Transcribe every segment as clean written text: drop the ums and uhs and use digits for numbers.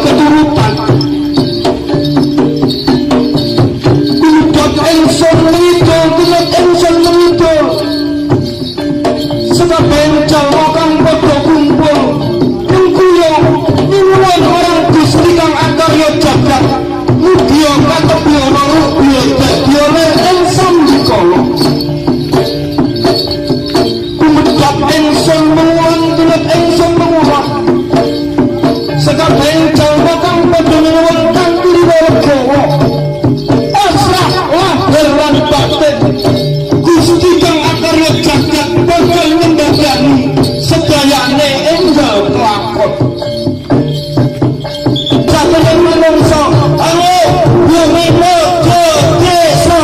keturutan kumpul ingsun mrido kumpul ingsun mrido sekaben jalma kang padha kumpul mengkuyo nyuwun orang Gusti kang akarya jagat mugia katepi ana rupiah dadi oleh ingsun dikala kumpul ingsun mengulang kumpul ingsun mengulang sekaben jalma kang padha nyuwun kang liwalegawa asrah lahir lan batin Gusti kang akarya jagat bakal ngendhani sedayane enggal kelakon jatuh manungsa ayo bumi mojo desa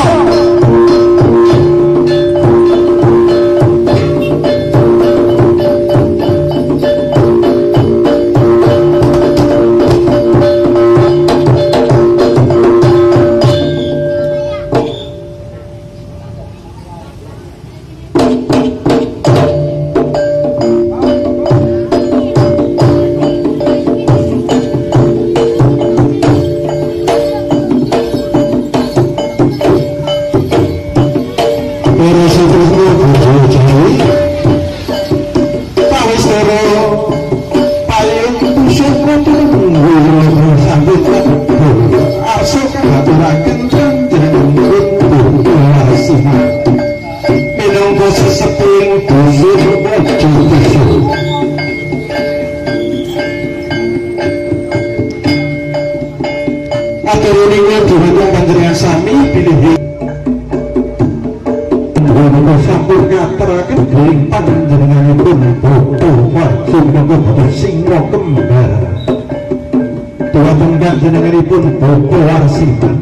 jenenganipun Boko Warsiman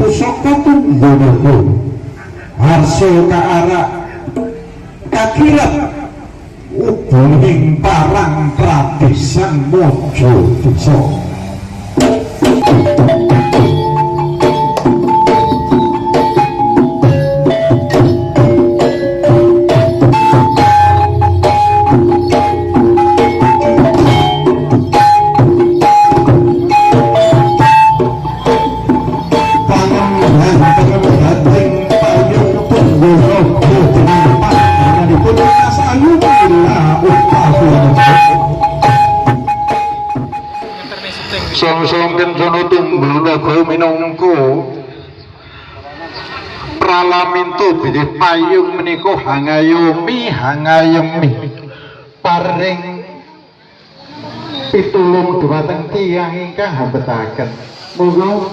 pusaka tunggunipun harso kaarak kakirat ubuning parang pradesan mojo desa song-song kencono tumbul naga minangka pralaminto bilih payung menika hangayomi paring pitulung dhumateng tiyang ingkang hambetaken monggo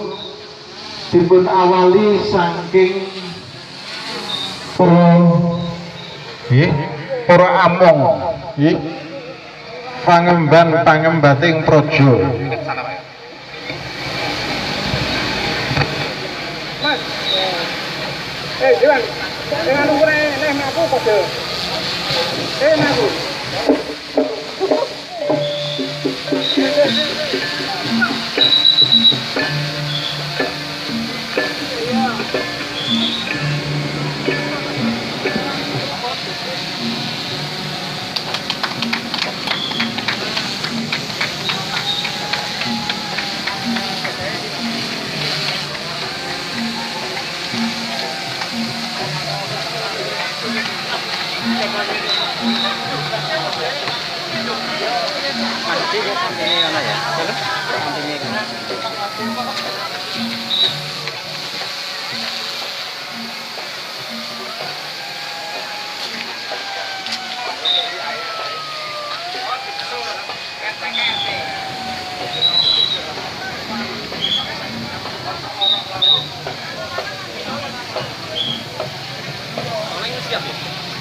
dipun awali saking para among nggih pangembating praja Mas. Dewan, dengan umure neh aku padha. Aku.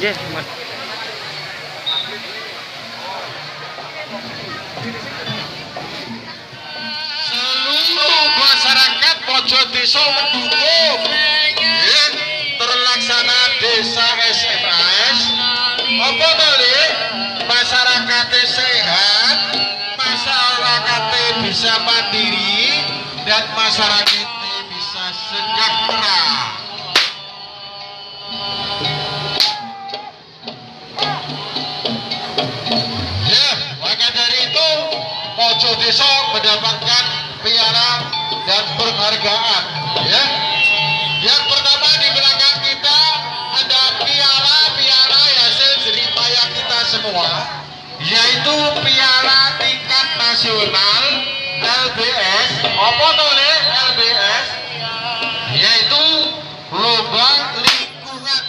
Yes, Mas. Seluruh masyarakat Mojo Desa mendukung terlaksana desa SMS. Apa boleh masyarakat sehat, masyarakat bisa mandiri, dan masyarakat bisa sejahtera. desa mendapatkan piala dan penghargaan ya. Yang pertama di belakang kita ada piala hasil jerih payah kita semua, yaitu piala tingkat nasional LBS. Apa tuh LBS? Yaitu lomba lingkungan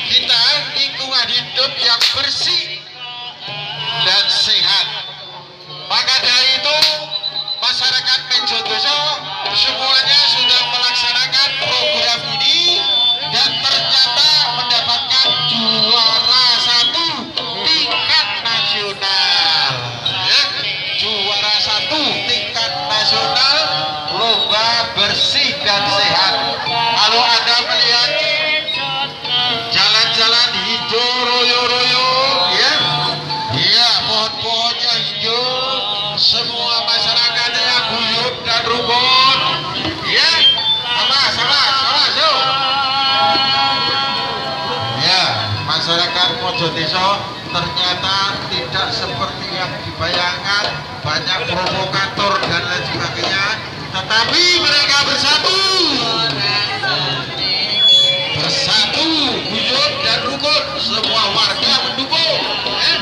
kita, lingkungan hidup yang bersih dan sehat. Maka dari itu masyarakat Mejodoso semuanya sudah melaksanakan program ini dan ternyata mendapatkan juara 1 tingkat nasional ya. Juara 1 tingkat nasional lomba bersih dan sehat. Kalau Anda melihat jalan-jalan hijau royo-royo ya, iya pohon-pohonnya hijau, semua masyarakatnya guyup dan rukun ya, sama yuk ya. Masyarakat Mojodeso ternyata tidak seperti yang dibayangkan, banyak provokator dan lain sebagainya, tetapi mereka bersatu guyup dan rukun, semua warga mendukung ya.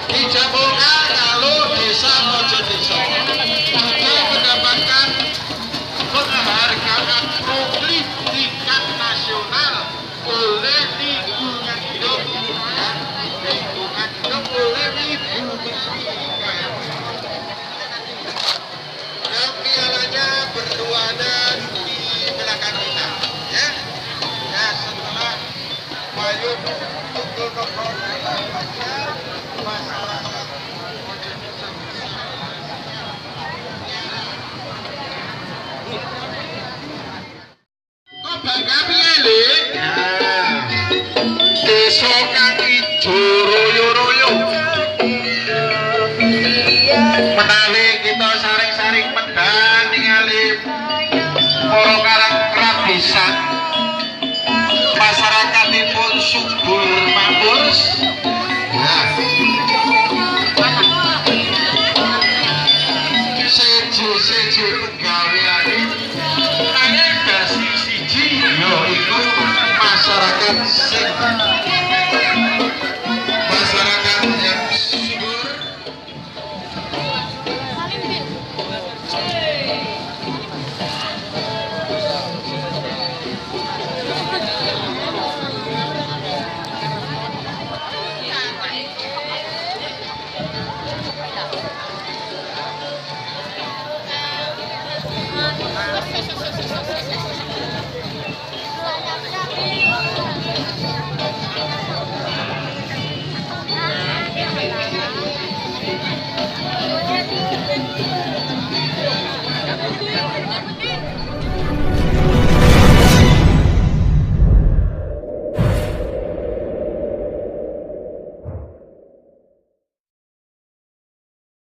Dijabulkan kalau desa Mojodeso juga mendapatkan penghargaan progres tingkat nasional oleh lingkungan hidup ya. Lingkungan hidup oleh Ibu Menteri yang pialanya berduada di belakang kita ya. Ya, setelah payung tunggu nomor masyarakat kok bangga piye le? Desa kang ijo royo-royo. Menawi kita saring-saring medal ningali para karang krabisan, masyarakatipun subur makmur ya. Sejo penggaweane nanging dasi siji yaiku masyarakat yang subur.